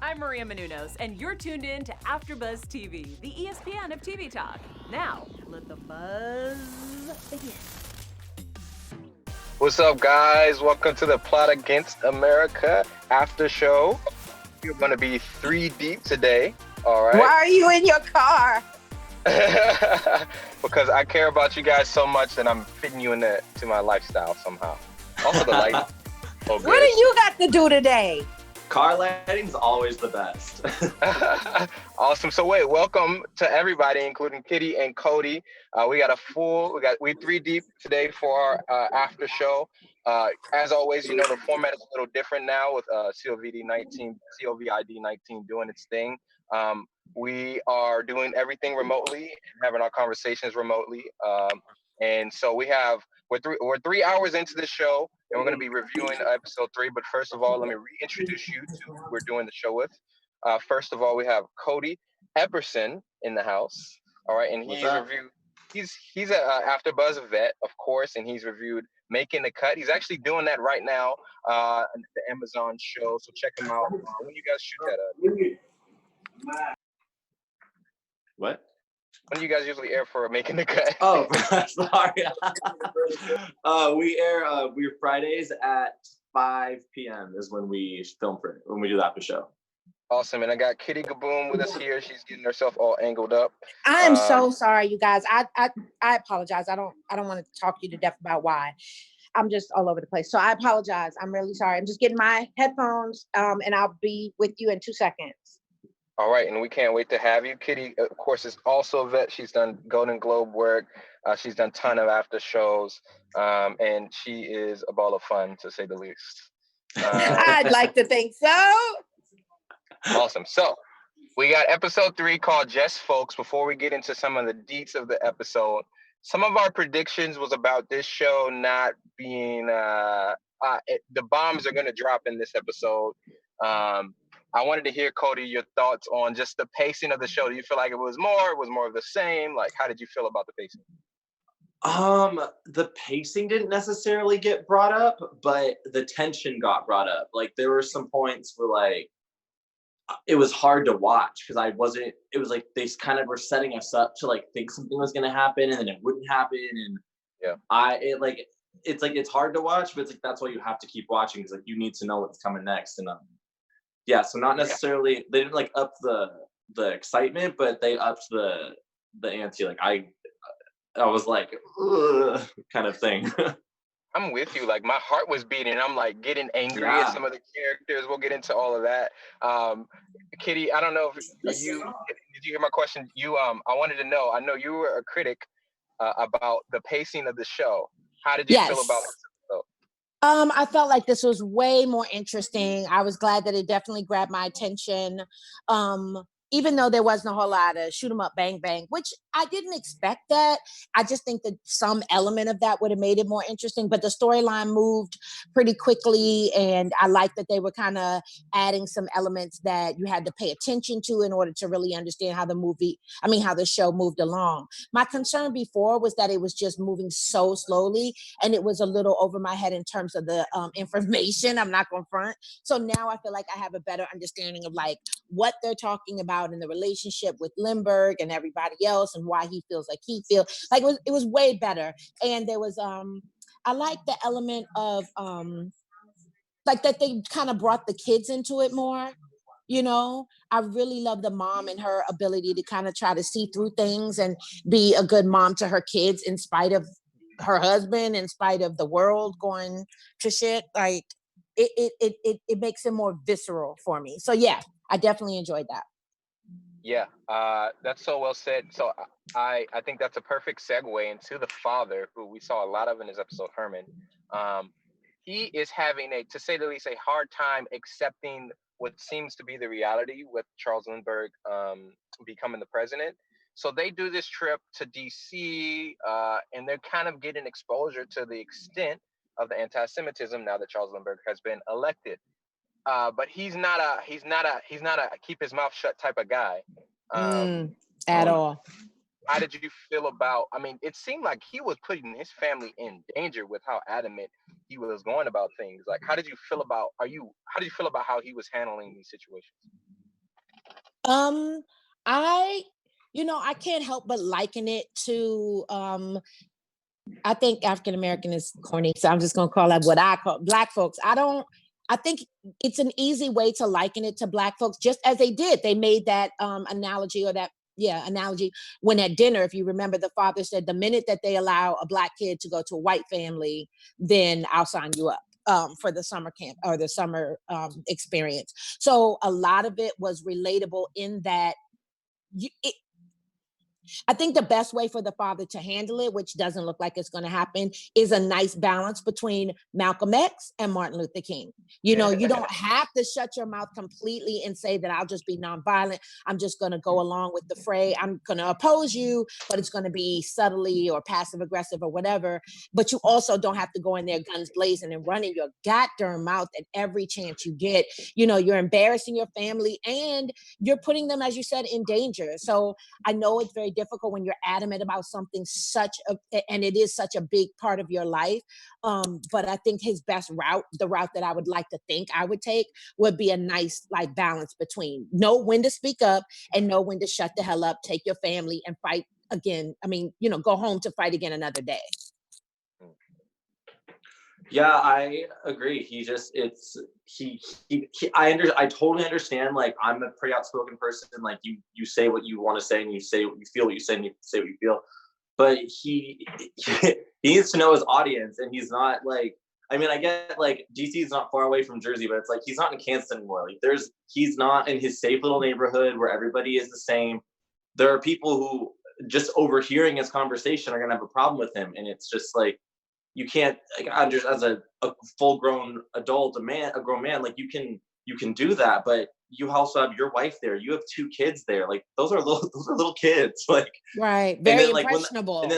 I'm Maria Menounos, and you're tuned in to AfterBuzz TV, the ESPN of TV talk. Now, let the buzz begin. What's up, guys? Welcome to the Plot Against America after show. We're going to be 3 deep today, all right? Why are you in your car? Because I care about you guys so much that I'm fitting you into my lifestyle somehow. Also, the light. What do you got to do today? Car lighting's always the best. Awesome. So welcome to everybody, including Kittie and Cody. We 3 deep today for our after show. As always, you know, the format is a little different now with COVID-19 doing its thing. We are doing everything remotely and having our conversations remotely. And so we're 3 hours into the show, and we're going to be reviewing episode 3. But first of all, let me reintroduce you to who we're doing the show with. First of all, we have Cody Epperson in the house. All right, and he's an AfterBuzz vet, of course, and he's reviewed Making the Cut. He's actually doing that right now at the Amazon show. So check him out. When you guys shoot that up? What? When do you guys usually air for Making the Cut? Oh, sorry. We're Fridays at 5 p.m. is when we film when we do the after show. Awesome. And I got Kittie Kaboom with us here. She's getting herself all angled up. I am so sorry, you guys. I apologize. I don't want to talk you to death about why. I'm just all over the place. So I apologize. I'm really sorry. I'm just getting my headphones and I'll be with you in 2 seconds. All right, and we can't wait to have you. Kittie, of course, is also a vet. She's done Golden Globe work. She's done a ton of after shows, and she is a ball of fun, to say the least. I'd like to think so. Awesome. So we got episode 3 called Just Folks. Before we get into some of the deets of the episode, some of our predictions was about this show not being, the bombs are going to drop in this episode. I wanted to hear, Cody, your thoughts on just the pacing of the show. Do you feel like it was more of the same? Like, how did you feel about the pacing? The pacing didn't necessarily get brought up, but the tension got brought up. Like, there were some points where, like, it was hard to watch because it was like they kind of were setting us up to, like, think something was going to happen and then it wouldn't happen. And yeah, it's hard to watch, but it's like, that's why you have to keep watching because, like, you need to know what's coming next. And, yeah, so not necessarily, they didn't, like, up the excitement, but they upped the ante. Like, I was like, ugh, kind of thing. I'm with you. Like, my heart was beating. I'm, like, getting angry at some of the characters. We'll get into all of that. Kittie, I don't know if did you hear my question? I wanted to know, I know you were a critic about the pacing of the show. How did you feel about this episode? I felt like this was way more interesting. I was glad that it definitely grabbed my attention. Even though there wasn't a whole lot of shoot 'em up, bang, bang, which I didn't expect that. I just think that some element of that would have made it more interesting, but the storyline moved pretty quickly. And I like that they were kind of adding some elements that you had to pay attention to in order to really understand how the show moved along. My concern before was that it was just moving so slowly and it was a little over my head in terms of the information. I'm not going to front. So now I feel like I have a better understanding of, like, what they're talking about in the relationship with Lindbergh and everybody else and why he feels like he feels like it was way better. And there was I like the element of like that they kind of brought the kids into it more. You know, I really love the mom and her ability to kind of try to see through things and be a good mom to her kids in spite of her husband, in spite of the world going to shit. Like it makes it more visceral for me. So yeah, I definitely enjoyed that. Yeah, that's so well said. So I think that's a perfect segue into the father, who we saw a lot of in this episode, Herman. He is having to say the least, a hard time accepting what seems to be the reality with Charles Lindbergh becoming the president. So they do this trip to DC, and they're kind of getting exposure to the extent of the anti-Semitism now that Charles Lindbergh has been elected. But he's not a keep his mouth shut type of guy. At all. How did you feel about? I mean, it seemed like he was putting his family in danger with how adamant he was going about things. Like, how did you feel about? How do you feel about how he was handling these situations? I, I can't help but liken it to, I think African American is corny, so I'm just gonna call that what I call Black folks. I think it's an easy way to liken it to Black folks, just as they did. They made that analogy or that analogy when at dinner, if you remember, the father said, the minute that they allow a Black kid to go to a white family, then I'll sign you up for the summer camp or the summer experience. So a lot of it was relatable in that I think the best way for the father to handle it, which doesn't look like it's going to happen, is a nice balance between Malcolm X and Martin Luther King. You don't have to shut your mouth completely and say that I'll just be nonviolent. I'm just going to go along with the fray. I'm going to oppose you, but it's going to be subtly or passive aggressive or whatever. But you also don't have to go in there guns blazing and running your goddamn mouth at every chance you get. You're embarrassing your family and you're putting them, as you said, in danger. So I know it's very difficult when you're adamant about something and it is such a big part of your life. But I think his best route, the route that I would like to think I would take, would be a nice balance between know when to speak up and know when to shut the hell up, take your family and fight again. I mean, go home to fight again another day. Yeah, I agree. I totally understand. Like, I'm a pretty outspoken person. Like, you say what you want to say and you say what you feel, what you say, and you say what you feel. But he needs to know his audience, and he's not like, I mean, I get DC is not far away from Jersey, but it's like, he's not in Kansas anymore. Like, he's not in his safe little neighborhood where everybody is the same. There are people who just overhearing his conversation are going to have a problem with him. And it's just like, you can't, as a full-grown adult, a grown man, like, you can do that, but you also have your wife there. You have 2 kids there. Like, those are little kids. Like, right, very impressionable.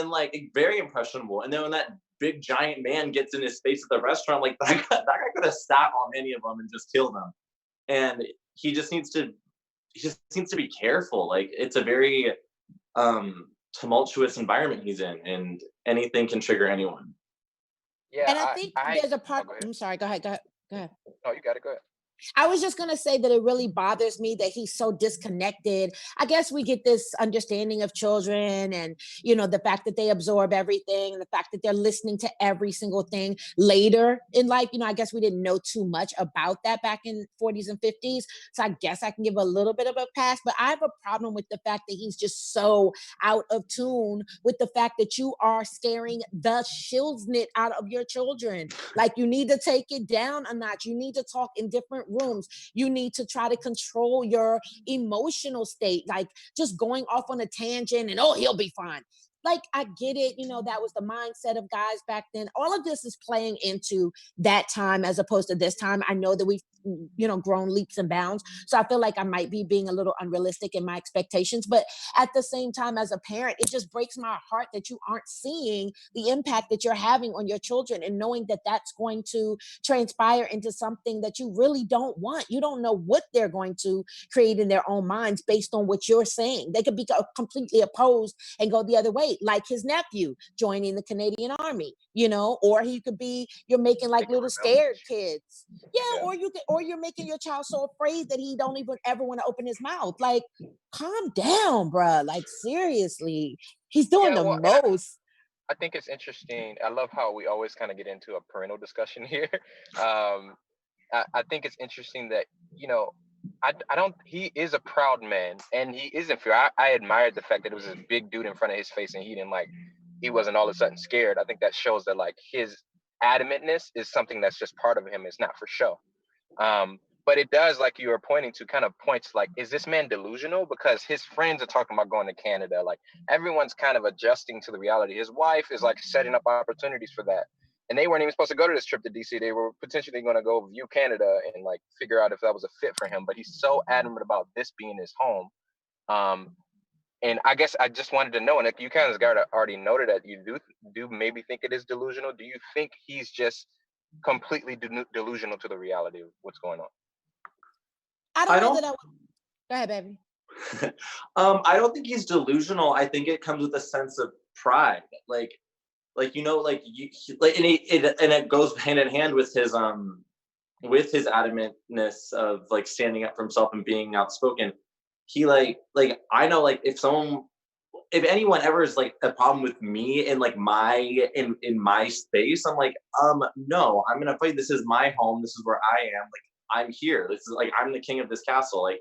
Very impressionable. And then when that big giant man gets in his space at the restaurant, like, that guy could have sat on any of them and just killed them. And he just needs to be careful. Like, it's a very tumultuous environment he's in, and anything can trigger anyone. Yeah, and I think there's a part. I'm sorry. Go ahead. No, you got it. Go ahead. I was just going to say that it really bothers me that he's so disconnected. I guess we get this understanding of children and, the fact that they absorb everything and the fact that they're listening to every single thing later in life. I guess we didn't know too much about that back in 40s and 50s. So I guess I can give a little bit of a pass, but I have a problem with the fact that he's just so out of tune with the fact that you are scaring the shilznit out of your children. Like, you need to take it down a notch. You need to talk in different rooms. You need to try to control your emotional state, like just going off on a tangent and, oh, he'll be fine. Like, I get it. That was the mindset of guys back then. All of this is playing into that time as opposed to this time. I know that we've, grown leaps and bounds. So I feel like I might be being a little unrealistic in my expectations. But at the same time, as a parent, it just breaks my heart that you aren't seeing the impact that you're having on your children and knowing that that's going to transpire into something that you really don't want. You don't know what they're going to create in their own minds based on what you're saying. They could be completely opposed and go the other way, like his nephew joining the Canadian Army, or he could be, you're making like little scared kids. Yeah. Or you're making your child so afraid that he don't even ever want to open his mouth. Like, calm down, bruh. Like, seriously, he's doing the most. I think it's interesting. I love how we always kind of get into a parental discussion here. I think it's interesting that, he is a proud man and he isn't fear. I admired the fact that it was this big dude in front of his face and he wasn't all of a sudden scared. I think that shows that his adamantness is something that's just part of him. It's not for show. But it does, like you were pointing to, kind of points is this man delusional? Because his friends are talking about going to Canada. Like, everyone's kind of adjusting to the reality. His wife is setting up opportunities for that. And they weren't even supposed to go to this trip to DC. They were potentially going to go view Canada and figure out if that was a fit for him. But he's so adamant about this being his home. And I guess I just wanted to know, and you kind of already noted that you do maybe think it is delusional. Do you think he's just completely delusional to the reality of what's going on? I don't know that I would. Go ahead, baby. I don't think he's delusional. I think it comes with a sense of pride. And it goes hand in hand with his adamantness of standing up for himself and being outspoken. he like I know like if anyone ever is like a problem with me in like in my space, I'm like, no, I'm gonna fight. This is my home. This is where I am. Like, I'm here. This is like, I'm the king of this castle. Like,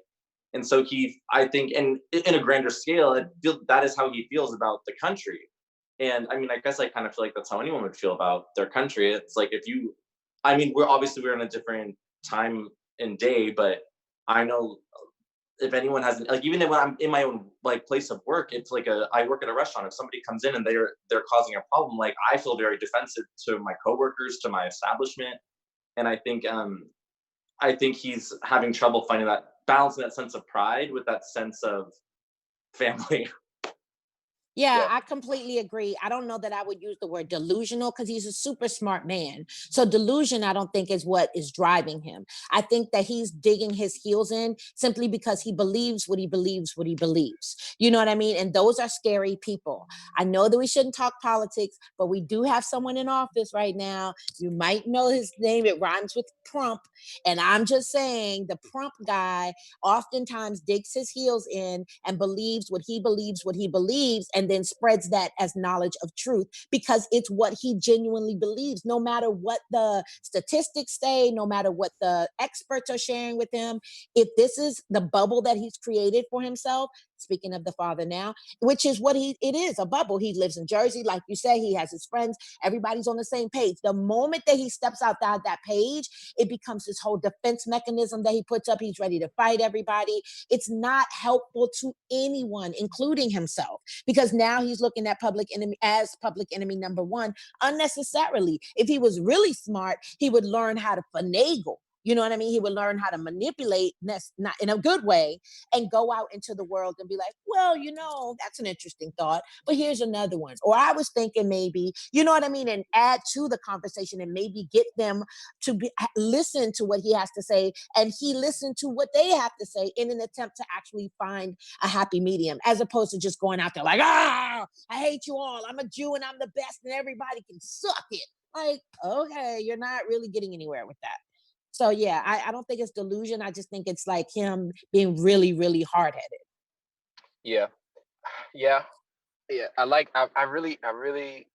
and so I think, and in a grander scale, that is how he feels about the country. And I mean, I guess I kind of feel like that's how anyone would feel about their country. It's like, I mean, we're in a different time and day, but I know if anyone hasn't, like, even when I'm in my own like place of work, it's like I work at a restaurant. If somebody comes in and they're causing a problem, like, I feel very defensive to my coworkers, to my establishment. And I think he's having trouble finding that balance and that sense of pride with that sense of family. Yeah, I completely agree. I don't know that I would use the word delusional because he's a super smart man. So delusion, I don't think is what is driving him. I think that he's digging his heels in simply because he believes what he believes, what he believes. You know what I mean? And those are scary people. I know that we shouldn't talk politics, but we do have someone in office right now. You might know his name. It rhymes with Trump. And I'm just saying the Trump guy oftentimes digs his heels in and believes what he believes, and then spreads that as knowledge of truth because it's what he genuinely believes, no matter what the statistics say, no matter what the experts are sharing with him. If this is the bubble that he's created for himself, speaking of the father now, which is what it is, a bubble. He lives in Jersey, like you say, he has his friends, everybody's on the same page. The moment that he steps outside that page, it becomes this whole defense mechanism that he puts up. He's ready to fight everybody. It's not helpful to anyone, including himself, because now he's looking at public enemy number one unnecessarily. If he was really smart, he would learn how to finagle. You know what I mean? He would learn how to manipulate, not in a good way, and go out into the world and be like, well, that's an interesting thought, but here's another one. Or I was thinking maybe, you know what I mean? And add to the conversation and maybe get them to listen to what he has to say, and he listen to what they have to say in an attempt to actually find a happy medium, as opposed to just going out there like, I hate you all. I'm a Jew and I'm the best and everybody can suck it. Like, okay, you're not really getting anywhere with that. So yeah, I don't think it's delusion. I just think it's like him being really, really hard-headed. Yeah. Yeah. Yeah. I really,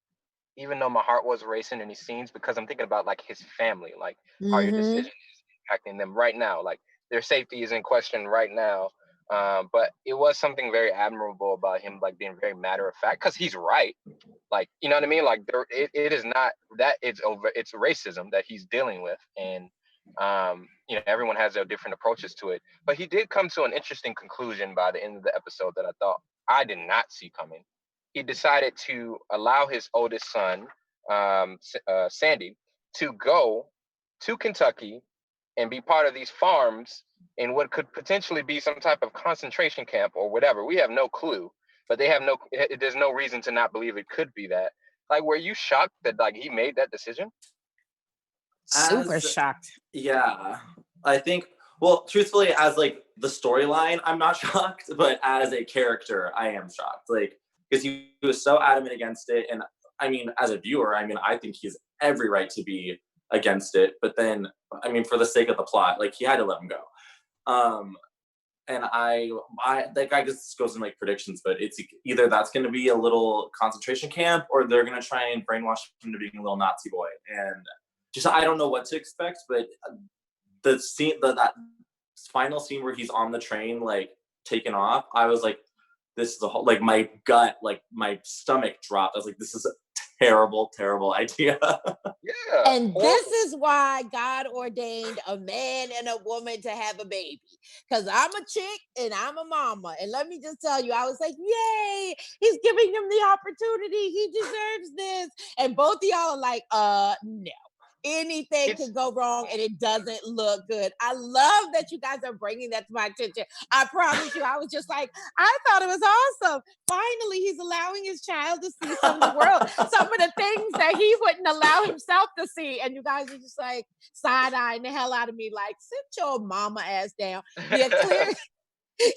even though my heart was racing in these scenes, because I'm thinking about like his family, like how your decision is impacting them right now. Like their safety is in question right now. But it was something very admirable about him, like being very matter of fact, because he's right. Like, you know what I mean? Like it is not that it's racism that he's dealing with. And, everyone has their different approaches to it, but he did come to an interesting conclusion by the end of the episode that I did not see coming. He decided to allow his oldest son, Sandy, to go to Kentucky and be part of these farms in what could potentially be some type of concentration camp or whatever. We have no clue, but there's no reason to not believe it could be that. Like, were you shocked that like he made that decision? Super shocked. Yeah, I think, well, truthfully, as like the storyline, I'm not shocked, but as a character, I am shocked. Like, because he was so adamant against it. And I mean, as a viewer, I mean, I think he's every right to be against it. But then, I mean, for the sake of the plot, like, he had to let him go. And I like, I guess this goes in like predictions, but it's either that's going to be a little concentration camp or they're going to try and brainwash him to being a little Nazi boy. And just, I don't know what to expect, but the scene, that final scene where he's on the train, like taking off, I was like, this is a whole, like my gut, like my stomach dropped. I was like, this is a terrible, terrible idea. Yeah. And this is why God ordained a man and a woman to have a baby. Because I'm a chick and I'm a mama. And let me just tell you, I was like, yay, he's giving him the opportunity. He deserves this. And both of y'all are like, no. Anything can go wrong and it doesn't look good. I love that you guys are bringing that to my attention. I promise you, I was just like, I thought it was awesome. Finally, he's allowing his child to see some of the world, some of the things that he wouldn't allow himself to see. And you guys are just like side-eyeing the hell out of me, like, sit your mama ass down. Yeah,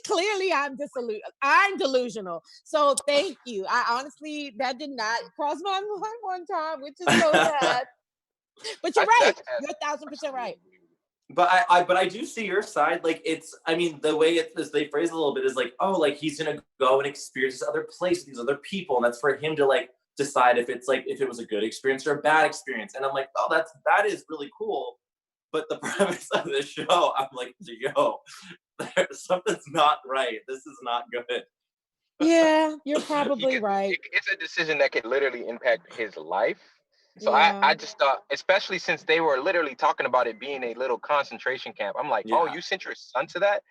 clearly I'm delusional. So thank you. I honestly, that did not cross my mind one time, which is so bad. But you're right. You're 1,000% right. But I do see your side. Like, it's, I mean, the way they phrase it a little bit is like, oh, like he's gonna go and experience this other place, these other people, and that's for him to like decide if it's like if it was a good experience or a bad experience. And I'm like, oh, that is really cool. But the premise of the show, I'm like, yo, something's not right. This is not good. Yeah, you're probably right. It's a decision that could literally impact his life. So Yeah. I just thought, especially since they were literally talking about it being a little concentration camp, I'm like, oh, you sent your son to that?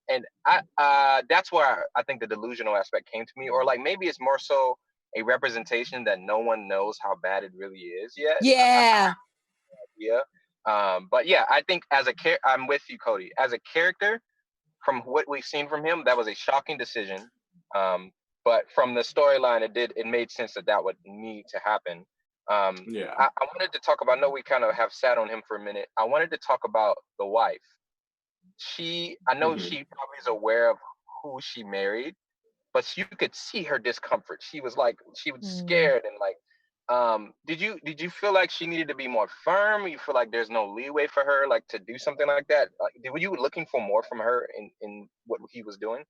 And that's where I think the delusional aspect came to me, or like maybe it's more so a representation that no one knows how bad it really is yet. Yeah. But yeah, I think I'm with you, Cody. As a character, from what we've seen from him, that was a shocking decision. But from the storyline, it made sense that would need to happen. I wanted to talk about, I know we kind of have sat on him for a minute. I wanted to talk about the wife. I know she probably is aware of who she married, but you could see her discomfort. She was scared and like, did you feel like she needed to be more firm? You feel like there's no leeway for her like to do something like that? Were you looking for more from her in what he was doing?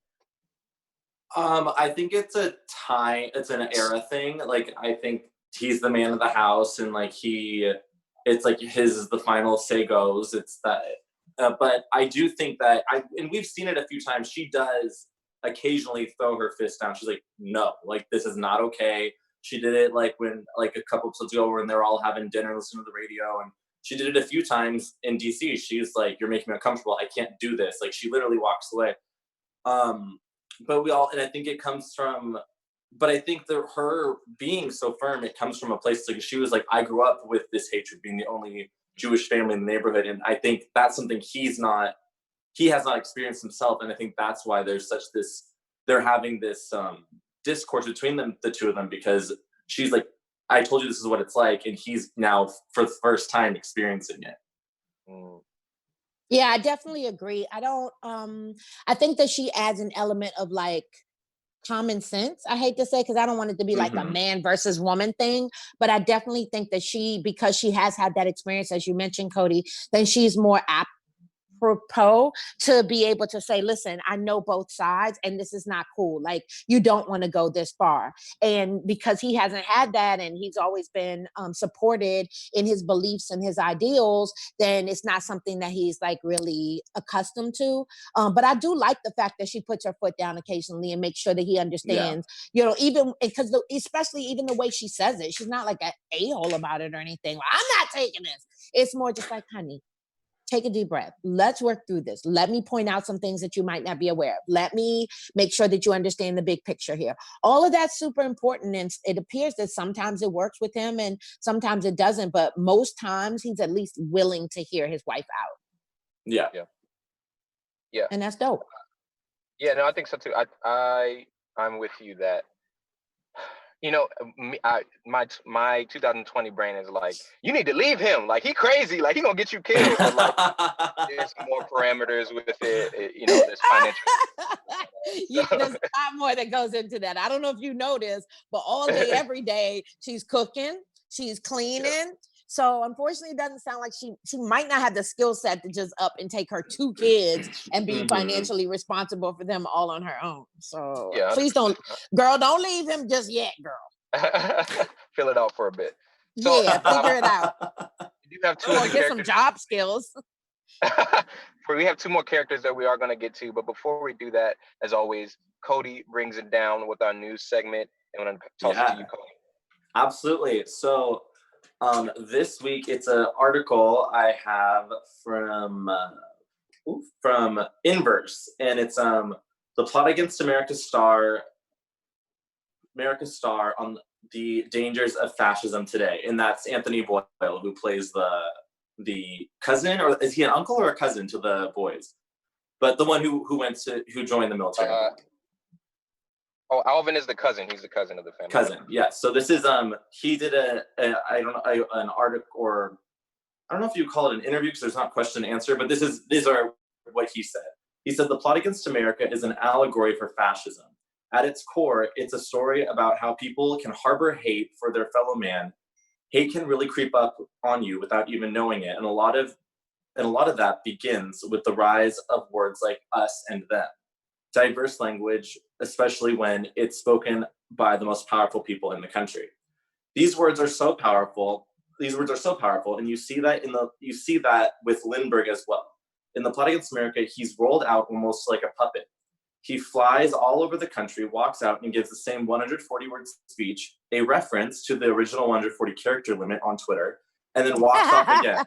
I think it's an era thing. Like, I think he's the man of the house, and like it's like his is the final say goes. It's that, but I do think that and we've seen it a few times. She does occasionally throw her fist down. She's like, no, like this is not okay. She did it like when like a couple episodes ago when they're all having dinner, listening to the radio, and she did it a few times in DC. She's like, you're making me uncomfortable. I can't do this. Like, she literally walks away. But and I think it comes from, but I think that her being so firm, it comes from a place like she was like, I grew up with this hatred, being the only Jewish family in the neighborhood. And I think that's something he has not experienced himself. And I think that's why there's they're having this discourse between the two of them, because she's like, I told you this is what it's like. And he's now for the first time experiencing it. Yeah, I definitely agree. I think that she adds an element of like common sense. I hate to say, because I don't want it to be like a man versus woman thing, but I definitely think that because she has had that experience, as you mentioned, Cody, then she's more apt to be able to say, listen, I know both sides and this is not cool. Like, you don't want to go this far. And because he hasn't had that and he's always been supported in his beliefs and his ideals, then it's not something that he's like really accustomed to. But I do like the fact that she puts her foot down occasionally and makes sure that he understands, even because especially even the way she says it, she's not like an a-hole about it or anything. Like, I'm not taking this. It's more just like, honey, take a deep breath. Let's work through this. Let me point out some things that you might not be aware of. Let me make sure that you understand the big picture here. All of that's super important. And it appears that sometimes it works with him and sometimes it doesn't. But most times he's at least willing to hear his wife out. Yeah. And that's dope. Yeah, no, I think so too. I'm with you that, my 2020 brain is like, you need to leave him. Like, he crazy. Like, he gonna get you killed. But like, there's more parameters with it. There's financial. There's a lot more that goes into that. I don't know if you noticed, but all day, every day, she's cooking, she's cleaning. Yeah. So unfortunately, it doesn't sound like she might not have the skill set to just up and take her 2 kids and be financially responsible for them all on her own. So please don't leave him just yet, girl. Fill it out for a bit. So, figure it out. You have 2 or get some job skills. We have 2 more characters that we are going to get to, but before we do that, as always, Cody brings it down with our news segment, and I'm going to toss it to you, Cody. Absolutely. So this week, it's an article I have from Inverse, and it's the plot against America's star on the dangers of fascism today, and that's Anthony Boyle, who plays the cousin, or is he an uncle or a cousin to the boys? But the one who joined the military. Alvin is the cousin. He's the cousin of the family. Cousin, yeah. So this is he did an article, or I don't know if you call it an interview because there's not question and answer, but these are what he said. He said the plot against America is an allegory for fascism. At its core, it's a story about how people can harbor hate for their fellow man. Hate can really creep up on you without even knowing it, and a lot of And a lot of that begins with the rise of words like us and them. Diverse language, especially when it's spoken by the most powerful people in the country. These words are so powerful. And you see that with Lindbergh as well. In The Plot Against America, he's rolled out almost like a puppet. He flies all over the country, walks out and gives the same 140-word speech, a reference to the original 140 character limit on Twitter, and then walks off again.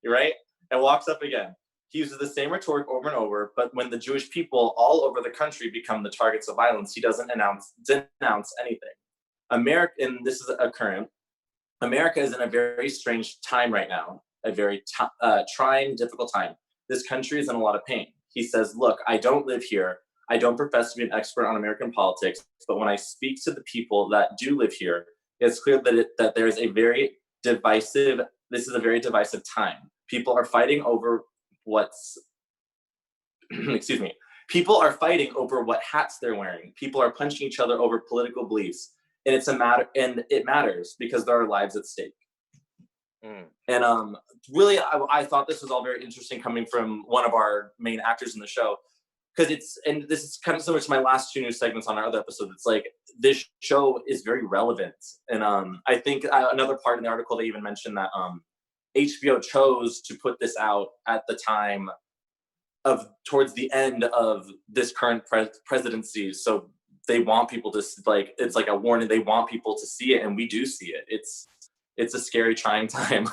Right? And walks up again. He uses the same rhetoric over and over, but when the Jewish people all over the country become the targets of violence, he doesn't denounce anything. America, and this is a current, America is in a very strange time right now, a very trying, difficult time. This country is in a lot of pain. He says, look, I don't live here. I don't profess to be an expert on American politics, but when I speak to the people that do live here, it's clear that there is a very divisive, this is a very divisive time. People are fighting over people are fighting over what hats they're wearing. People are punching each other over political beliefs. And it matters because there are lives at stake. And really, I thought this was all very interesting coming from one of our main actors in the show, because and this is kind of similar to my last 2 news segments on our other episode. It's like this show is very relevant. And I think another part in the article, they even mentioned that HBO chose to put this out at the time towards the end of this current presidency. So they want people to, like, it's like a warning. They want people to see it, and we do see it. It's a scary, trying time.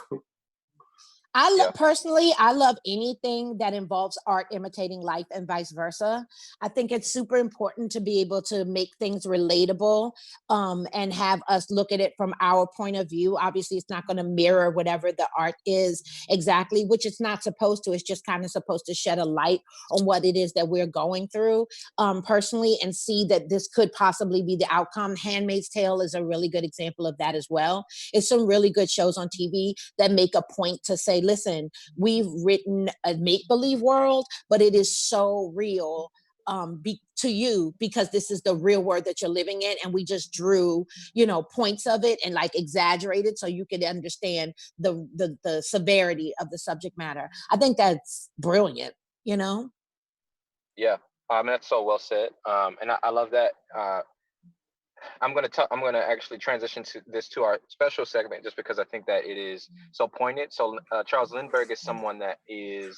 Personally, I love anything that involves art imitating life and vice versa. I think it's super important to be able to make things relatable and have us look at it from our point of view. Obviously, it's not going to mirror whatever the art is exactly, which it's not supposed to. It's just kind of supposed to shed a light on what it is that we're going through personally, and see that this could possibly be the outcome. Handmaid's Tale is a really good example of that as well. It's some really good shows on TV that make a point to say, listen, we've written a make-believe world, but it is so real to you because this is the real world that you're living in, and we just drew, points of it and like exaggerated so you could understand the severity of the subject matter. I think that's brilliant, Yeah, that's so well said. And I love that. I'm gonna actually transition to our special segment, just because I think that it is so poignant. So Charles Lindbergh is someone that he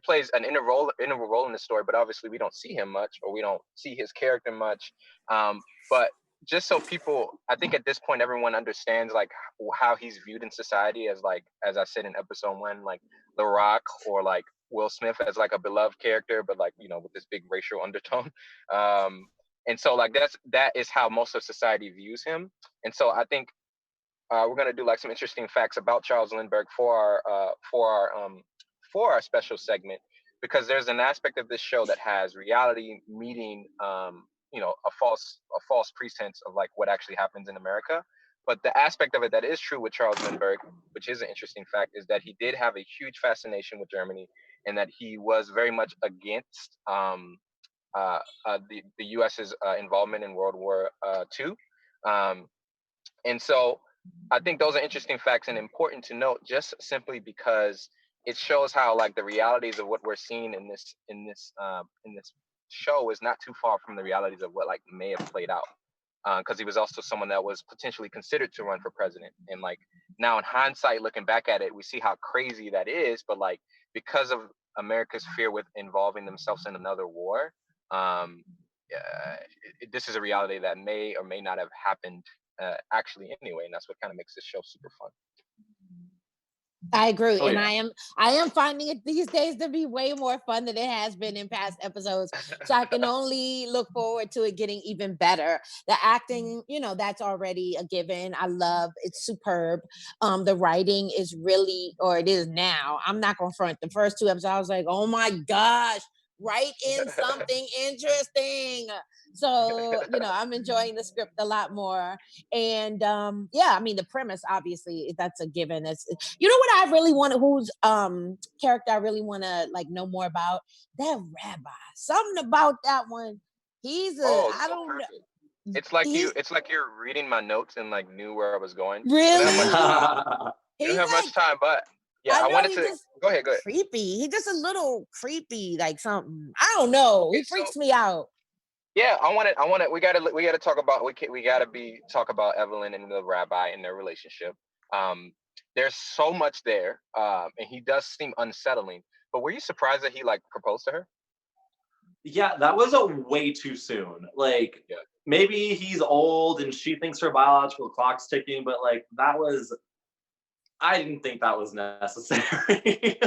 plays an integral role in the story, but obviously we don't see him much, or we don't see his character much. But just so people, I think at this point everyone understands like how he's viewed in society as, like, as I said in episode 1, like The Rock or like Will Smith as like a beloved character, but like, with this big racial undertone. And so like that is how most of society views him. And so I think we're gonna do like some interesting facts about Charles Lindbergh for our special segment, because there's an aspect of this show that has reality meeting a false pretense of like what actually happens in America. But the aspect of it that is true with Charles Lindbergh, which is an interesting fact, is that he did have a huge fascination with Germany, and that he was very much against the U.S.'s involvement in World War II. And so I think those are interesting facts and important to note, just simply because it shows how like the realities of what we're seeing in this show is not too far from the realities of what like may have played out. Because he was also someone that was potentially considered to run for president. And like now in hindsight, looking back at it, we see how crazy that is. But like because of America's fear with involving themselves in another war, this is a reality that may or may not have happened actually anyway, and that's what kind of makes this show super fun. I agree. And yeah. I am finding it these days to be way more fun than it has been in past episodes. So I can only look forward to it getting even better. The acting, that's already a given. I love it's superb. The writing is really, or it is now. I'm not gonna front. The first 2 episodes, I was like, oh my gosh, write in something interesting. So, I'm enjoying the script a lot more. And the premise, obviously, that's a given. It's, what I really want, whose character I really want to like know more about? That Rabbi. Something about that one. He's I don't know. It's like you're reading my notes and like knew where I was going. Really? You don't have much time, but Yeah, I know wanted he to just go ahead. creepy. He just a little creepy, like something. I don't know. Okay, He so freaks me out. yeah, we gotta talk about talk about Evelyn and the rabbi and their relationship. There's so much there, and he does seem unsettling. But were you surprised that he like proposed to her? Yeah, that was a way too soon. Like, Yeah. maybe he's old and she thinks her biological clock's ticking, but like I didn't think that was necessary.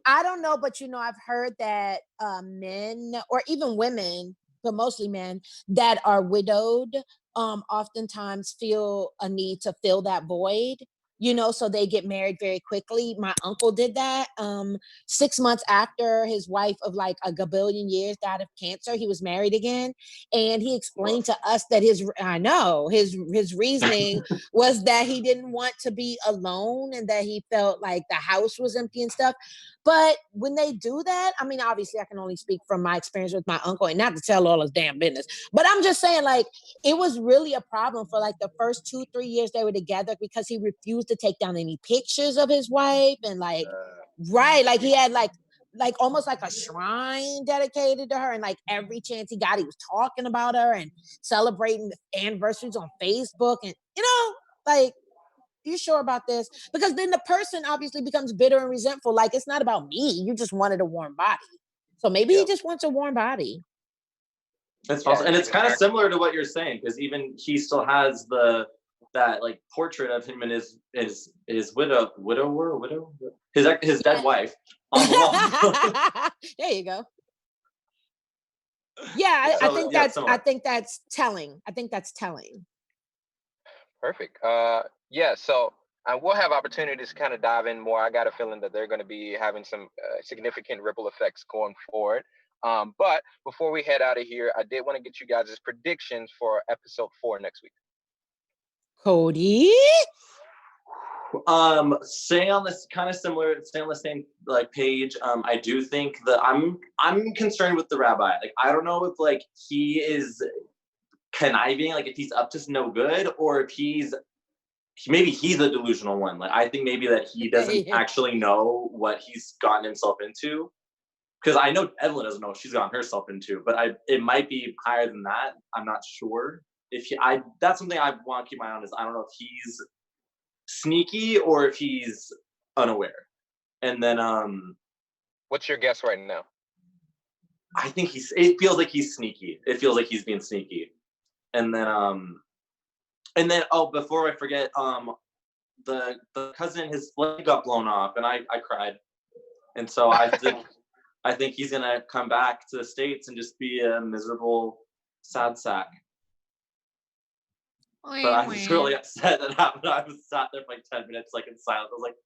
I don't know, but I've heard that men or even women, but mostly men that are widowed, oftentimes feel a need to fill that void. So they get married very quickly. My uncle did that. 6 months after his wife of like a gabillion years died of cancer, he was married again, and he explained to us that his reasoning was that he didn't want to be alone and that he felt like the house was empty and stuff. But when they do that, I mean, obviously, I can only speak from my experience with my uncle and not to tell all his damn business. But I'm just saying, like, it was really a problem for like the first 2-3 years they were together because he refused to take down any pictures of his wife. And like, right, like he had like almost like a shrine dedicated to her. And like every chance he got, he was talking about her and celebrating anniversaries on Facebook. And, like, you sure about this? Because then the person obviously becomes bitter and resentful. Like, it's not about me. You just wanted a warm body. So maybe he Yep. just wants a warm body. That's Yeah, possible. And he it's was kind of actually similar to what you're saying, because even he still has that like portrait of him and his widow, his dead wife on the wall. There you go. Yeah, I yeah. think Yeah, that's I similar. think that's telling. I think that's telling. Perfect. Yeah. So we'll have opportunities to kind of dive in more. I got a feeling that they're going to be having some significant ripple effects going forward. But before we head out of here, I did want to get you guys' predictions for episode 4 next week. Cody? Staying on this kind of similar, staying on the same like page. I do think that I'm concerned with the rabbi. Like, I don't know if like he is conniving, like if he's up to no good, or if maybe he's a delusional one. Like, I think maybe that he doesn't actually know what he's gotten himself into. Because I know Evelyn doesn't know what she's gotten herself into, but it might be higher than that. I'm not sure. That's something I want to keep my eye on. Is I don't know if he's sneaky or if he's unaware. And then What's your guess right now? I think it feels like he's sneaky. It feels like he's being sneaky. And then before I forget, the cousin, his leg got blown off and I cried. And so I think he's gonna come back to the States and just be a miserable sad sack. But I was really upset that happened. I was sat there for like 10 minutes, like in silence. I was like,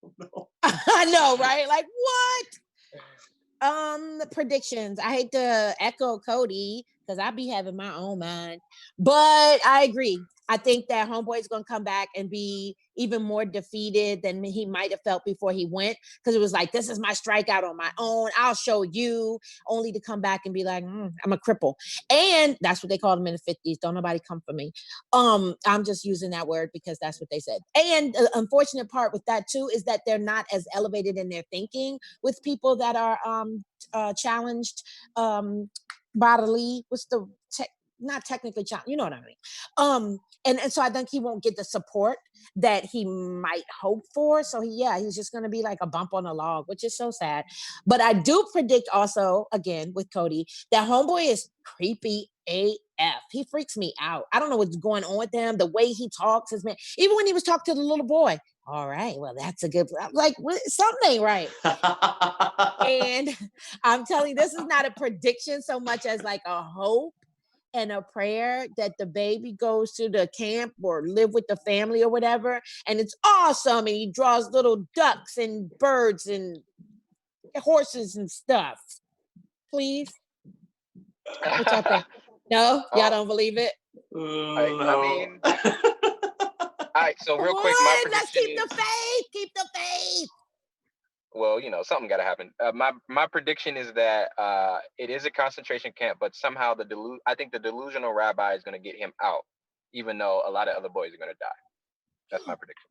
oh, no. I know, right? Like, what? Predictions. I hate to echo Cody because I be having my own mind, but I agree. I think that Homeboy is going to come back and be even more defeated than he might have felt before he went, because it was like, this is my strikeout on my own. I'll show you, only to come back and be like, I'm a cripple. And that's what they called him in the 50s. Don't nobody come for me. I'm just using that word because that's what they said. And the unfortunate part with that too is that they're not as elevated in their thinking with people that are challenged bodily. What's the not technically challenged, you know what I mean? And so I think he won't get the support that he might hope for. So he's just going to be like a bump on a log, which is so sad. But I do predict also, again with Cody, that Homeboy is creepy AF. He freaks me out. I don't know what's going on with him. The way he talks, his man. Even when he was talking to the little boy. All right, well, that's a good. I'm like, something ain't right. And I'm telling you, this is not a prediction so much as like a hope and a prayer that the baby goes to the camp or live with the family or whatever. And it's awesome. And he draws little ducks and birds and horses and stuff. Please. What y'all think? No? Y'all don't believe it? I mean, all right. So real quick, my prediction Let's keep the faith. Keep the faith. Well, something got to happen. My prediction is that it is a concentration camp, but somehow I think the delusional rabbi is going to get him out, even though a lot of other boys are going to die. That's my prediction.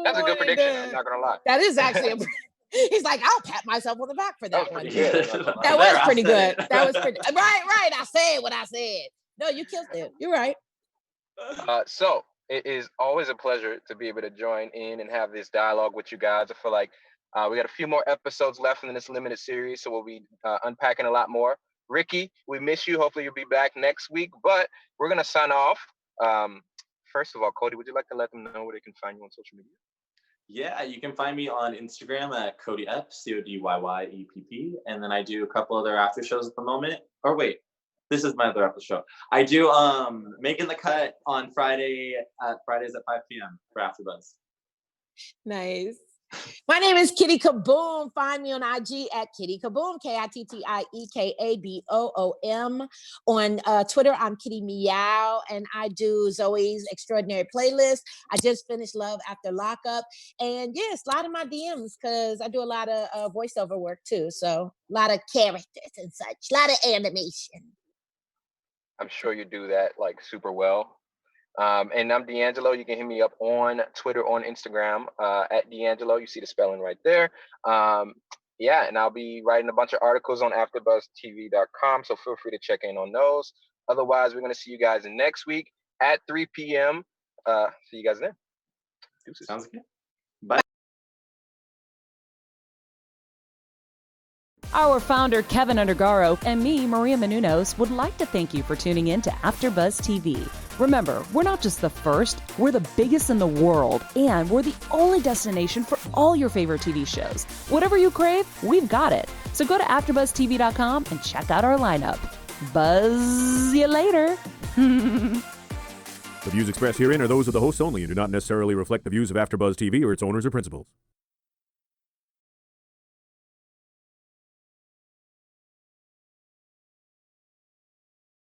That's a good prediction. I'm not gonna lie. That is actually he's like, I'll pat myself on the back for that, That was one. pretty good. I'm not gonna lie. That was pretty good. It. That was pretty right. I said what I said. No, you killed it. You're right. So it is always a pleasure to be able to join in and have this dialogue with you guys. I feel like we got a few more episodes left in this limited series, so we'll be unpacking a lot more. Ricky, we miss you. Hopefully you'll be back next week, but we're going to sign off. First of all, Cody, would you like to let them know where they can find you on social media? Yeah, you can find me on Instagram at Cody Epp, CODYYEPP. And then I do a couple other after shows at the moment. Or wait, this is my other after show. I do Making the Cut on Fridays at 5 p.m. for AfterBuzz. Nice. My name is Kittie Kaboom. Find me on IG at Kittie Kaboom, KITTIEKABOOM. On Twitter, I'm Kittie Meow, and I do Zoe's Extraordinary Playlist. I just finished Love After Lockup. And yeah, slide in my DMs because I do a lot of voiceover work too. So a lot of characters and such, a lot of animation. I'm sure you do that like super well. And I'm DeAnJilo. You can hit me up on Twitter, on Instagram, at DeAnJilo. You see the spelling right there. Yeah, and I'll be writing a bunch of articles on AfterBuzzTV.com, so feel free to check in on those. Otherwise, we're going to see you guys next week at 3 p.m. See you guys then. Deuces. Sounds good. Bye. Our founder, Keven Undergaro, and me, Maria Menounos, would like to thank you for tuning in to AfterBuzz TV. Remember, we're not just the first, we're the biggest in the world, and we're the only destination for all your favorite TV shows. Whatever you crave, we've got it. So go to AfterBuzzTV.com and check out our lineup. Buzz you later. The views expressed herein are those of the hosts only and do not necessarily reflect the views of AfterBuzz TV or its owners or principals.